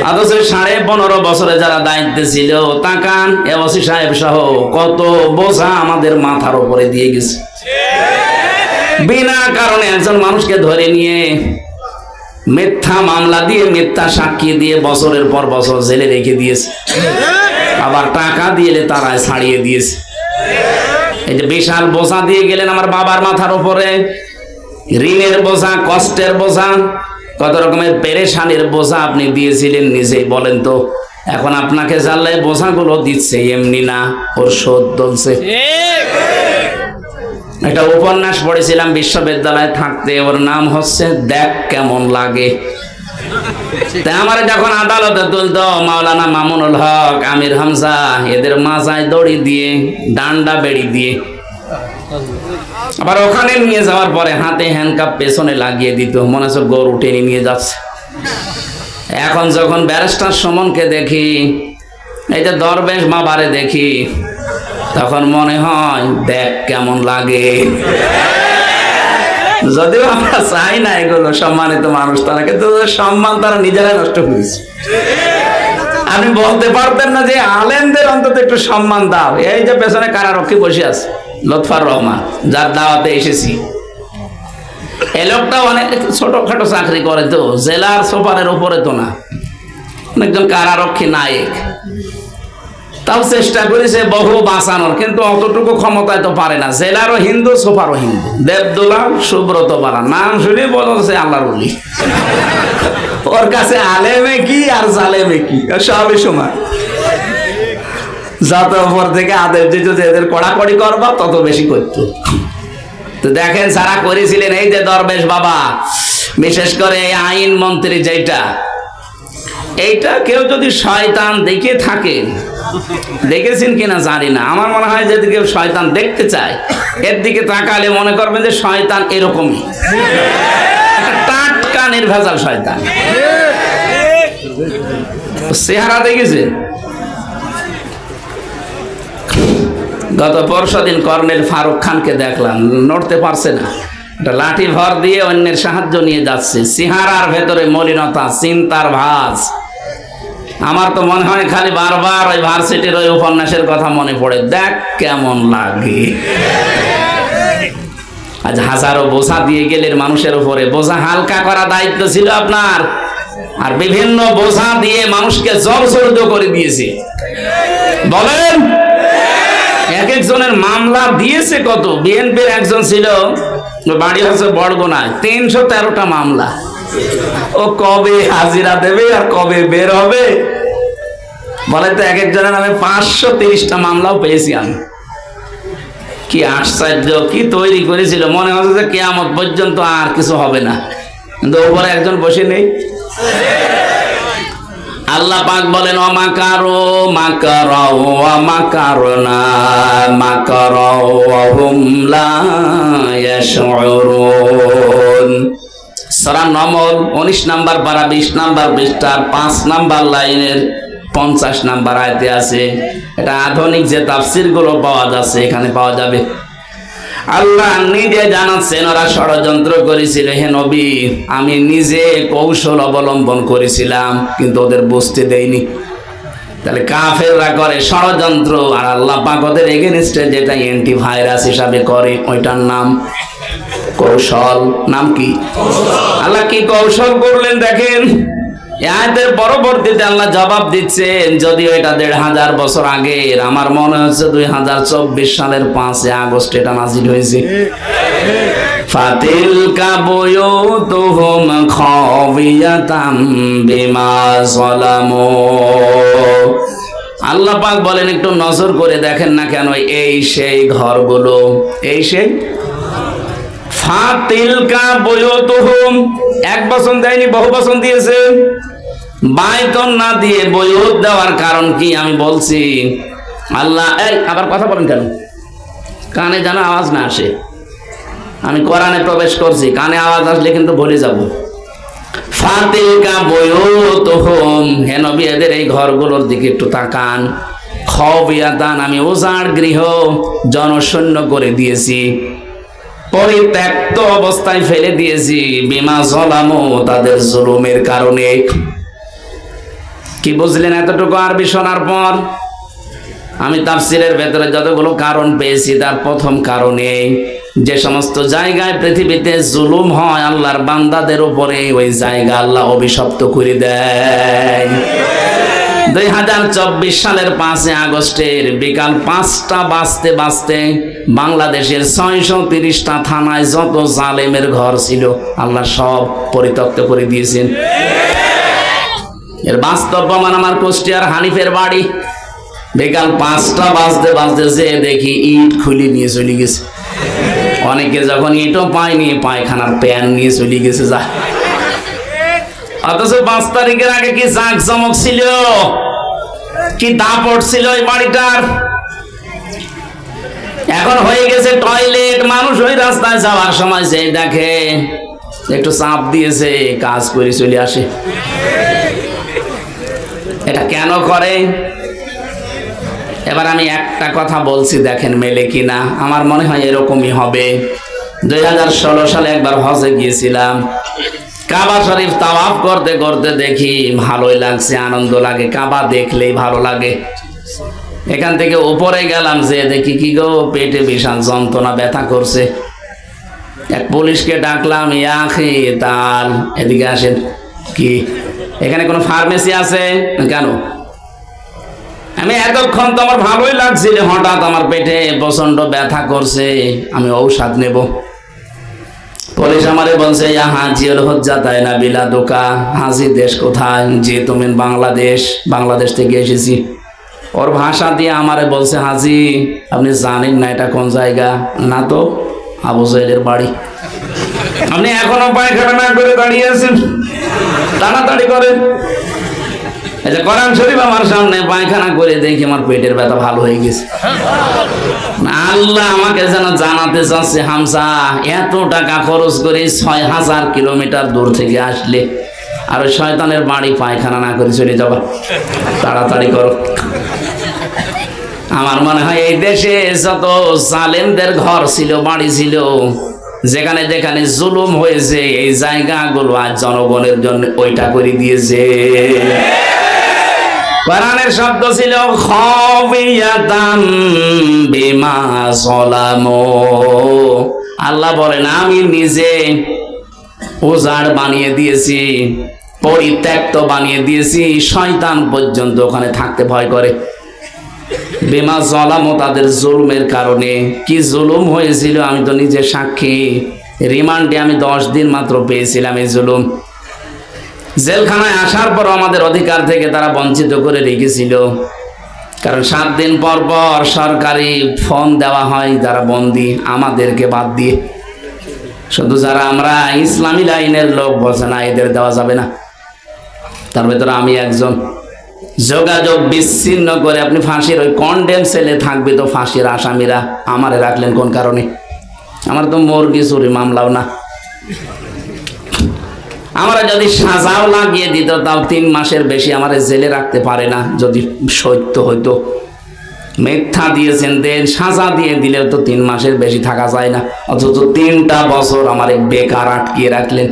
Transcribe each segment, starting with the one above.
অথচ 15.5 বছরে যারা দায়িত্বে ছিল, তাকান এওসি সাহেব সহ কত বোঝা আমাদের মাথার উপরে দিয়ে গেছে। বিনা কারণে একজন মানুষকে ধরে নিয়ে মিথ্যা মামলা দিয়ে, মিথ্যা সাক্ষী দিয়ে বছরের পর বছর জেলে রেখে দিয়েছে, আবার টাকা দিয়ে তারা ছাড়িয়ে দিয়েছে। এই যে বিশাল বোঝা দিয়ে গেলেন আমার বাবার মাথার উপরে, ঋণের বোঝা, কষ্টের বোঝা, কত রকমের পেরেশানির বোঝা আপনি দিয়েছিলেন নিজেই বলেন তো। এখন আপনাকে জানলে বোঝাগুলো দিচ্ছে এমনি না, ওর শোধ চলছে। একটা উপন্যাস পড়েছিলাম বিশ্ববিদ্যালয়ে থাকতে, ওর নাম হচ্ছে দেখ কেমন লাগে। তাই আমার যখন আদালতে তুলতো মাওলানা মামুনুল হক, আমির হামজা, এদের মাজায় দড়ি দিয়ে, ডান্ডা বেড়ি দিয়ে, আবার ওখানে নিয়ে যাওয়ার পরে হাতে হ্যান্ডকাপ পেছনে লাগিয়ে দিত, মনে হচ্ছে গরু টেনে নিয়ে যাচ্ছে। এখন যখন ব্যারিস্টার সুমনকে দেখি, এই যে দরবেশ বাবারে দেখি, তখন মনে হয় দেখ কেমন লাগে। যদিও আমরা চাই না এগুলো, সম্মানিত মানুষ তারা, কিন্তু সম্মান তারা নিজেরাই নষ্ট করেছে। আপনি বলতে পারতেন না যে আলেমদের অন্তত একটু সম্মান দাও? এই যে পেছনে কারারক্ষী বসে আছে লুৎফর রহমান, যার দাওয়াতে এসেছি, এই লোকটা অনেক ছোটখাটো চাকরি করে, তো জেলার সুপারের উপরে তো না, একজন কারারক্ষী নায়ক। তাও চেষ্টা করেছে বহু বাঁচানোর, কিন্তু অতটুকু ক্ষমতায় তো পারে না। জেলারও হিন্দু, সুপারও হিন্দু, দেবদুলা সুব্রত বালা, নাম শুনে বলছে আল্লাহর ওলি। ওর কাছে আলেমে কি আর জালেমে কি সবই সমান। যত উপর থেকে আদেশ দিত যে এদের কড়াকড়ি করবা, তত বেশি করতো। তো দেখেন যারা করেছিলেন, এই যে দরবেশ বাবা, বিশেষ করে এই আইন মন্ত্রী, যেটা এইটা কেউ যদি শয়তান দেখে থাকেন, দেখেছেন কিনা জানি না, আমার মনে হয় যদি কেউ শয়তান দেখতে চায়, এর দিকে তাকালে মনে করবেন যে শয়তান এরকমই, টাটকা নির্ভেজাল শয়তান। চেহারা দেখেছেন? গত পরশুদিন কর্নেল ফারুক খানকে দেখলাম, নড়তে পারছে না, একটা লাঠি ভর দিয়ে অন্যের সাহায্য নিয়ে যাচ্ছে, চেহারার ভেতরে মলিনতা, চিন্তার ভাঁজ। আমার তো মনে হয় খালি বারবার ওই ভার্সিটির ওই উপন্যাসের কথা মনে পড়ে, দেখ কেমন লাগে। আজ হাজারো বোঝা দিয়ে গেলেন মানুষের উপরে, বোঝা হালকা করা দায়িত্ব ছিল আপনার, আর বিভিন্ন বোঝা দিয়ে মানুষকে জর্জরিত করে দিয়েছে। বলেন এক একজনের মামলা দিয়েছে কত। বিএনপির একজন ছিল, বাড়ি হচ্ছে বড়গোনায়, 313টা মামলা। ও কবে হাজিরা দেবে আর কবে বের হবে বলে তো। এক একজনের নামে 530টা মামলাও পেয়েছি আমি। কি আশ্চর্য, কি তৈরি করেছিল, মনে হচ্ছে যে কিয়ামত পর্যন্ত আর কিছু হবে না, কিন্তু ওপরে একজন বসে নেই। আল্লাহ পাক বলেন অমাকারো মাকারাও মাকারনা মাকারাও হুম লা ইয়াশউরুন। সূরা নমল 19 নাম্বার পারা 20 নাম্বার পৃষ্ঠার 5 নাম্বার লাইনের 50 নাম্বার আয়াতে আছে। এটা আধুনিক যে তাফসীর গুলো পাওয়া যাচ্ছে এখানে পাওয়া যাবে। আল্লাহ নিজে জানাচ্ছেন ওরা ষড়যন্ত্র করেছিল, হে নবী আমি নিজে কৌশল অবলম্বন করেছিলাম, কিন্তু ওদের বুঝতে দেইনি। তাহলে কাফেররা করে ষড়যন্ত্র, আর আল্লাহ পাক ওদের এগেইনস্টে যেটা অ্যান্টিভাইরাস হিসাবে করে, ওইটার নাম কৌশল। নাম কি? আল্লাহ কি কৌশল করলেন দেখেন। এর পরবর্তীতে আল্লাহ জবাব দিচ্ছেন, যদিও এটা 1500 বছর আগের, আমার মনে হচ্ছে 2024 সালের 5 আগস্ট এটা নাজিল হয়েছে। ফাতিলকা বুয়ুতুহুম খাবিয়াতাম বিমা যালামু। আল্লাহ পাক বলেন একটু নজর করে দেখেন না কেন, এই সেই ঘরগুলো, এই সেই ফাতিলকা বুয়ুতুহুম। এক বচন দেয়নি, বহু বচন দিয়েছে। বাইতন না দিয়ে বুয়ুত দেওয়ার কারণ কি আমি বলছি। আল্লাহ এই আবার কথা বলেন কেন? কানে যেন আওয়াজ না আসে। আমি কোরআনে প্রবেশ করছি, কানে আওয়াজ আসলে কিন্তু ভুলে যাব। ফাতিলকা বুয়ুতুহুম, হে নবী এদের এই ঘরগুলোর দিকে একটু তাকান। খাবিয়াতান, আমি উজাড় গৃহ জনশূন্য করে দিয়েছি, পরিত্যক্ত অবস্থায় ফেলে দিয়েছি। বিমা যালামু, তাদের জুলুমের কারণে। কি বুঝলেন এতটুকু আরবি শোনার পর? আমি তাফসিরের ভেতরে যতগুলো কারণ পেয়েছি তার প্রথম কারণ এই, যে সমস্ত জায়গায় পৃথিবীতে জুলুম হয় আল্লাহর বান্দাদের উপরে, ওই জায়গা আল্লাহ অভিশপ্ত করে দেয়। 2024 সালের 5 আগস্টের বিকাল 5টা বাজতে বাজতে বাংলাদেশের 630টা থানায় যত জালেমের ঘর ছিল আল্লাহ সব পরিত্যক্ত করে দিয়েছেন। এর বাস্তব প্রমাণ আমার কুষ্টিয়ার হানিফের বাড়ি। বিকাল 5টা বাজতে বাজতে যে দেখি ইট খুলে নিয়ে চলে গেছে। অনেকে যখন ইটও পায়নি পায়খানার প্যান নিয়ে চলে গেছে। যা অথচ 5 তারিখের আগে কি জাঁক জমক ছিল, কি দাপট ছিল ওই বাড়িটার। এখন হয়ে গেছে টয়লেট। মানুষ ওই রাস্তায় যাওয়ার সময় যে দেখে একটু চাপ দিয়েছে কাজ করে চলে আসে। এটা কেন করে? এবার আমি একটা কথা বলছি, দেখেন মেলে কিনা। আমার মনে হয় এরকমই হবে। 2016 সালে একবার হজে গিয়েছিলাম। কাবা শরীফ তাওয়াফ করতে করতে দেখি ভালোই লাগছে, আনন্দ লাগে, কাবা দেখলেই ভালো লাগে। এখান থেকে উপরে গেলাম, যে দেখি কি গো পেটে বিশাল যন্ত্রণা, ব্যথা করছে। এক পুলিশকে ডাকলাম, ইয়াখি তাল এদিকে আসেন। কি এখানে কোনো ফার্মেসি আছে? কেন? আমি এতক্ষণ তো আমার ভালোই লাগছিল, হঠাৎ আমার পেটে প্রচন্ড ব্যথা করছে, আমি ঔষধ নেব। পুলিশ আমারে বলছে, ইয়া হাজির হজ্জা তাই না বিলা দোকা। হাজি দেশ কোথায়? যে তুমি বাংলাদেশ। বাংলাদেশ থেকে এসেছি। ওর ভাষা দিয়ে আমারে বলছে, হাজি আপনি জানেন না এটা কোন জায়গা? না তো। আবু জাহেলের বাড়ি। আপনি এখনো পায়খানা না করে দাঁড়িয়ে আছেন, তাড়াতাড়ি করেন। এই যে কোরআন শরীফ আমার সামনে, পায়খানা করে দেখি আমার পেটের ব্যথা ভালো হয়ে গেছে। আল্লাহ আমাকে যেন জানাতে চাচ্ছে, হামসা এত টাকা খরচ করে 6000 কিলোমিটার দূর থেকে আসলে আর ওই শয়তানের বাড়ি পায়খানা না করে চলে যাবা, তাড়াতাড়ি করো। আমার মনে হয় এই দেশে যত জালেমদের ঘর ছিল, বাড়ি ছিল, যেখানে যেখানে জুলুম হয়েছে, এই জায়গাগুলো আজ জনগণের জন্য ওইটা করে দিয়েছে। কোরআনের শব্দ ছিল খাবিয়াতাম বিমা যালামু। আল্লাহ বলেন আমি নিজে উজাড় বানিয়ে দিয়েছি, পরিত্যক্ত বানিয়ে দিয়েছি, শয়তান পর্যন্ত ওখানে থাকতে ভয় করে। বিমা যালামু, তাদের জুলুমের কারণে। কি জুলুম হয়েছিল আমি তো নিজে সাক্ষী। রিমান্ডে আমি 10 দিন মাত্র পেয়েছিলাম এই জুলুম। জেলখানায় আসার পর আমাদের অধিকার থেকে তারা বঞ্চিত করে রেখেছিল, কারণ 7 দিন পর পর সরকারি ফোন দেওয়া হয় যারা বন্দী, আমাদেরকে বাদ দিয়ে। শুধু যারা আমরা ইসলামী লাইনের লোক বলছে না এদের দেওয়া যাবে না, তার ভেতরে আমি একজন। যোগাযোগ বিচ্ছিন্ন করে আপনি ফাঁসির ওই কন্ডেম সেলে থাকবে, তো ফাঁসির আসামিরা আমারে রাখলেন কোন কারণে? আমার তো মুরগি চুরি মামলাও না। আমরা যদি সাজাও লাগিয়ে দিত তাও 3 মাসের বেশি আমার জেলে রাখতে পারে না, যদি সত্য হইতো। মিথ্যা দিয়েছেন দেন, সাজা দিয়ে দিলেও তো 3 মাসের বেশি থাকা যায় না, অথচ 3টা বছর আমার বেকার আটকিয়ে রাখলেন।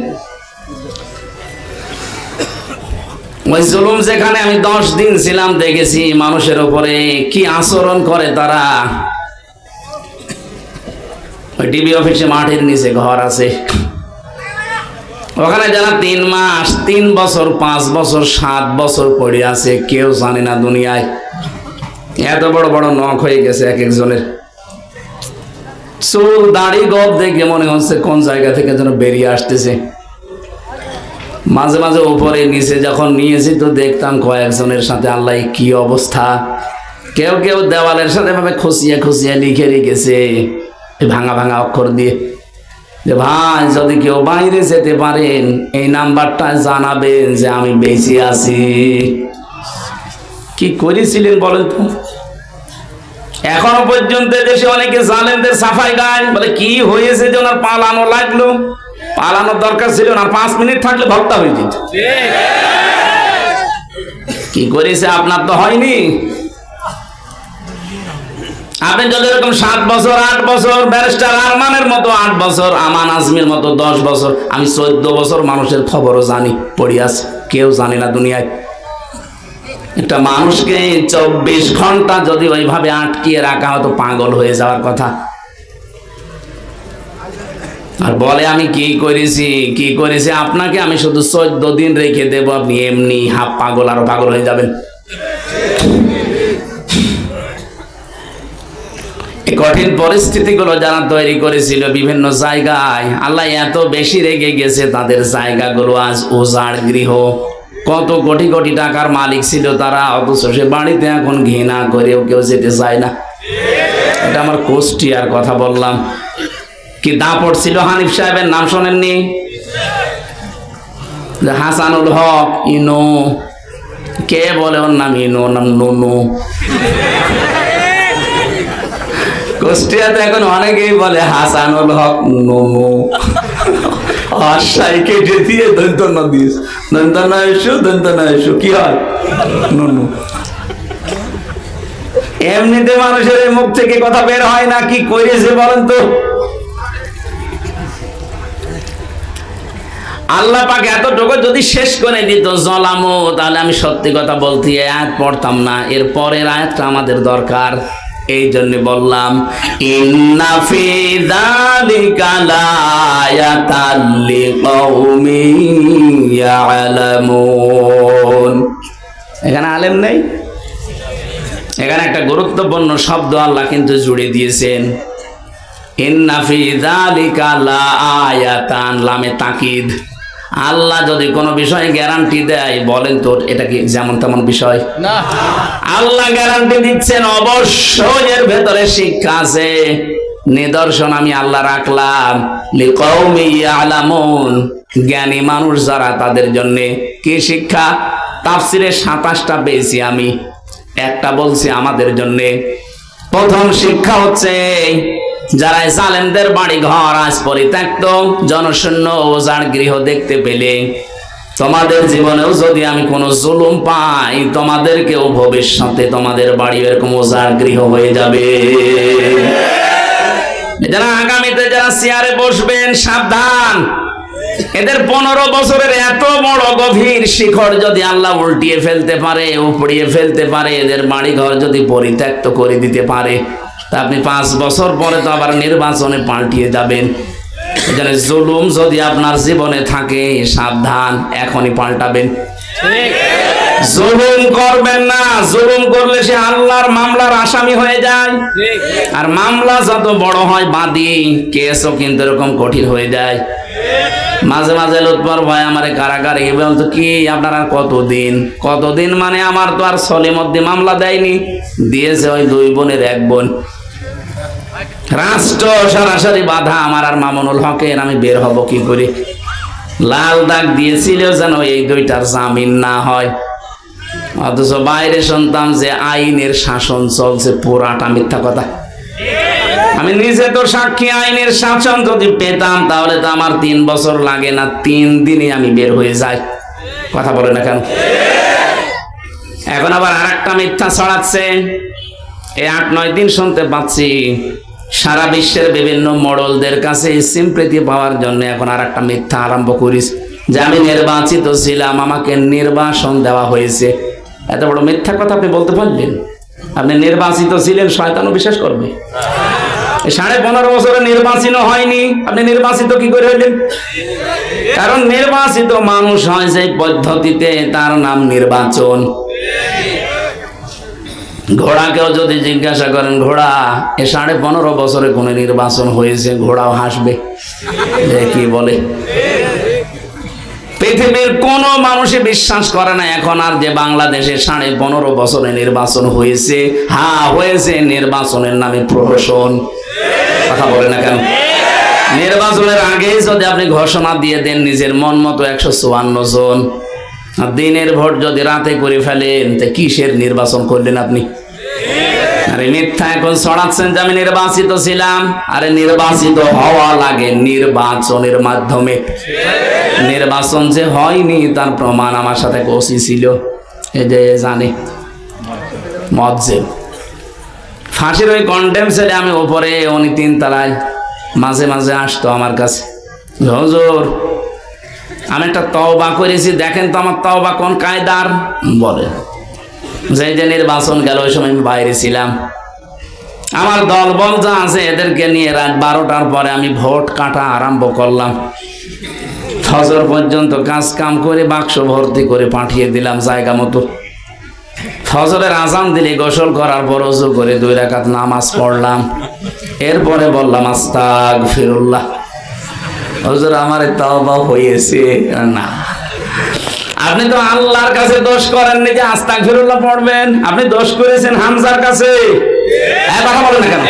ওই জুলুম যেখানে আমি 10 দিন ছিলাম, দেখেছি মানুষের উপরে কি আচরণ করে তারা। ওই ডিবি অফিসে মাটির নিচে ঘর আছে, ওখানে যারা 3 মাস, 3 বছর, 5 বছর, 7 বছর পড়ে আছে, কেউ জানে না দুনিয়ায়। এত বড় বড় নখ হয়ে গেছে এক একজনের। চুল দাড়ি গপ দেখে মনে হচ্ছে কোন জায়গা থেকে যেন বেরিয়ে আসতেছে। মাঝে মাঝে উপরে নিচে যখন নিয়েছি তো দেখতাম কয়েকজনের সাথে আল্লাহ কি অবস্থা। কেউ কেউ দেওয়ালের সাথে ভাবে খুশিয়ে খুশিয়ে লিখে রেখেছে ভাঙা ভাঙা অক্ষর দিয়ে, যে ভাই যদি কেউ বাইরে যেতে পারেন এই নাম্বারটা জানাবেন যে আমি বেঁচে আছি। কি করেছিলেন বলেন তো? এখনো পর্যন্ত দেশে অনেকে জালেমদের সাফাই গায়, বলে কি হয়েছে যে ওনার পালানো লাগলো। পালানোর দরকার ছিল না, 5 মিনিট থাকলে ভক্তা হয়ে যেত। কি করেছে আপনার তো হয়নি। আপনি যদি এরকম 7 বছর 8 বছর, ব্যারিস্টার আরমানের মতো 8 বছর, আমান আজমির মতো 10 বছর, আমি 14 বছর মানুষের খবরও জানি, পড়ি আছে, কেউ জানে না দুনিয়ায়। একটা মানুষকে 24 ঘন্টা যদি ওইভাবে আটকিয়ে রাখা হতো পাগল হয়ে যাওয়ার কথা। আর বলে আমি কি করেছি আপনাকে আমি শুধু 14 দিন রেখে দেবো, আপনি এমনি হাফ পাগল আরো পাগল হয়ে যাবেন। এই কঠিন পরিস্থিতিগুলো যারা তৈরি করেছিল বিভিন্ন জায়গায়, আল্লাহ এত বেশি রেগে গেছে তাদের জায়গাগুলো আজ উজাড় গৃহ। কত কোটি কোটি টাকার মালিক ছিল তারা, অথচ সে বাড়িতে এখন ঘৃণা করেও কেউ যেতে চায় না। এটা আমার কুষ্টিয়ার কথা বললাম। কি দাপট ছিল হানিফ সাহেবের, নাম শোনেননি? হাসানুল হক ইনু, কে বলে ওর নাম ইনু, ওর নাম নুনু। কুষ্টিয়াতে এখন অনেকেই বলে হাসানুল হক নুনু। আশাই কেটে দিয়ে দন্তন্য দিস, দন্তন্য এসো কি হয় নুনু। এমনিতে মানুষের মুখ থেকে কথা বের হয় না, কি করেছে বলেন তো? আল্লাহ পাক এতটুকু যদি শেষ করে দিত জলামো, তাহলে আমি সত্যি কথা বলতে আয়াত পড়তাম না। এর পরের আয়াতটা আমাদের দরকার। এই জন্য বললাম ইন্না ফি যালিকা লায়াতাল লিকাউমিন ইয়ালামুন। এখানে আলেম নেই, এখানে একটা গুরুত্বপূর্ণ শব্দ আল্লাহ কিন্তু জুড়ে দিয়েছেন। ইন্না ফি যালিকা লায়াতান, লামে তাকিদ। আল্লাহ যদি কোনো বিষয়ে গ্যারান্টি দেয়, বলেন তো এটা কি যেমন তেমন বিষয় না? আল্লাহ গ্যারান্টি দিচ্ছেন, অবশ্যই এর ভেতরে শিক্ষা আছে, নিদর্শন আমি আল্লাহ রাখলাম। লিকাউমি ইয়ালামুন, জ্ঞানী মানুষ যারা তাদের জন্য কি শিক্ষা? তাফসিরে 27টা পেয়েছি আমি, একটা বলছি আমাদের জন্য। প্রথম শিক্ষা হচ্ছে, যারা জালেমদের বাড়ি ঘর আজ পরিত্যক্ত জনশূন্য উজাড় গৃহ দেখতে পেলে, তোমাদের জীবনেও যদি আমি কোনো জুলুম পাই, তোমাদেরকেও ভবিষ্যতে তোমাদের বাড়ি এরকম উজাড় গৃহ হয়ে যাবে। যারা আগামীতে যারা চেয়ারে বসবেন, সাবধান। এদের 15 বছরের এত বড় গভীর শিখড় যদি আল্লাহ উল্টিয়ে ফেলতে পারে, উপড়িয়ে ফেলতে পারে, এদের বাড়ি ঘর যদি পরিত্যক্ত করে দিতে পারে, তা আপনি 5 বছর পরে তো আবার নির্বাচনে পাল্টিয়ে যাবেন। এখানে জুলুম যদি আপনার জীবনে থাকে, সাবধান, এখনই পাল্টাবেন। জুলুম করবেন না, জুলুম করলে সে আল্লাহর মামলার আসামি হয়ে যায়। আর মামলা যত বড় হয় বাদী, কেসও কিন্তু এরকম কঠিন হয়ে যায়। মাঝে মাঝে লুৎফর ভাই আমারে কারাগারে বলতো, কি আপনারা কতদিন মানে আমার তো আর সলিমদ্দি মামলা দেয়নি, দিয়েছে ওই 2 বোনের 1 বোন। রাষ্ট্র সরাসরি বাধা আমার আর মামুনুল হকের, আমি বের হব কি করে? লাল দাগ দিয়েছিল যেন এই 2টার জামিন না হয়, অথচ বাইরে শুনতাম যে আইনের শাসন চলছে, পুরাটা মিথ্যা কথা। আমি নিজে তো সাক্ষী, আইনের শাসন যদি পেতাম তাহলে তো আমার 3 বছর লাগে না, 3 দিনে আমি বের হয়ে যাই। কথা বলে না কেন? এখন আবার আরেকটা মিথ্যা ছড়াচ্ছে। এই 8-9 দিন শুনতে পাচ্ছি সারা বিশ্বের বিভিন্ন মডেলদের কাছে সিম্পথি পাওয়ার জন্য এখন আরেকটা মিথ্যা আরম্ভ করিস, যে আমি নির্বাচিত ছিলাম, আমাকে নির্বাসন দেওয়া হয়েছে। এত বড় মিথ্যা কথা আপনি বলতে পারলেন? আপনি নির্বাচিত ছিলেন, শয়তানও বিশ্বাস করবে। 15.5 বছরে নির্বাচিত হয়নি, আপনি নির্বাচিত কি করে হইলেন? কারণ নির্বাচিত মানুষ হয় সেই পদ্ধতিতে, তার নাম নির্বাচন। ঘোড়াকেও যদি জিজ্ঞাসা করেন, ঘোড়া এ 15.5 বছরে কোন নির্বাচন হয়েছে, ঘোড়াও হাসবে, কি বলে। পৃথিবীর কোন মানুষই বিশ্বাস করে না এখন আর যে বাংলাদেশে 15.5 বছরে নির্বাচন হয়েছে। হ্যাঁ হয়েছে, নির্বাচনের নামে প্রহসন। কথা বলে না কেন? নির্বাচনের আগেই যদি আপনি ঘোষণা দিয়ে দেন নিজের মন মতো 154 জন, আর দিনের ভোট যদি রাতে করে ফেলেন, তা কিসের নির্বাচন করলেন আপনি? আরে মিথ্যা এখন ছড়াচ্ছেন যে আমি নির্বাচিত ছিলাম। আরে নির্বাচিত হওয়া লাগে নির্বাচনের মাধ্যমে। নির্বাচন যে হয়নি তার প্রমাণ আমার সাথে ওসি ছিল, এই যে জানে মজ্জেব। ফাঁসির ওই কন্ডেম ছেলে, আমি ওপরে, উনি 3 তলায়, মাঝে মাঝে আসতো আমার কাছে, হুজুর আমি একটা তওবা করেছি, দেখেন তো আমার তওবা কোন কায়দার। বলে যে নির্বাচন গেল ওই সময় আমি বাইরে ছিলাম। আমার দলবল যা আছে এদেরকে নিয়ে রাত 12টার পরে আমি ভোট কাটা আরম্ভ করলাম। ফজর পর্যন্ত কাজ কাম করে বাক্স ভর্তি করে পাঠিয়ে দিলাম জায়গা মতো। ফজরের আজান দিলে গোসল করার পর ওযু করে 2 রাকাত নামাজ পড়লাম। এরপরে বললাম আস্তাগফিরুল্লাহ, হুজুর আমার তাওবা হয়েছে। না, আপনি তো আল্লাহর কাছে দোষ করেননি যে আস্তাগফিরুল্লাহ পড়বেন, আপনি দোষ করেছেন হামজার কাছে। কথা বলেন না কেন?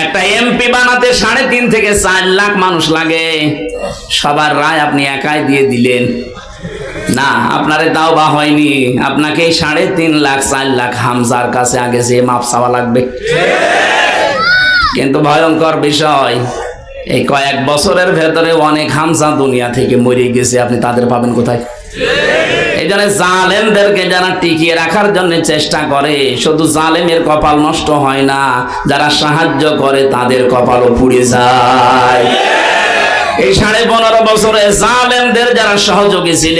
একটা এমপি বানাতে 3.5 থেকে 4 লাখ মানুষ লাগে, সবার রায় আপনি একাই দিয়ে দিলেন। না, আপনারে তাওবা হয়নি, আপনাকে 3.5 লাখ 4 লাখ হামজার কাছে আগে যে মাপ চাওয়া লাগবে। কিন্তু ভয়ঙ্কর বিষয়, এই কয়েক বছরের ভেতরে অনেক হামজা দুনিয়া থেকে মরে গেছে, আপনি তাদের পাবেন কোথায়? এই জন্য জালেমদেরকে যারা টিকিয়ে রাখার জন্য চেষ্টা করে, শুধু জালেমের কপাল নষ্ট হয় না, যারা সাহায্য করে তাদের কপালও পুড়ে যায়। এই 15.5 বছরে জালেমদের যারা সহযোগী ছিলেন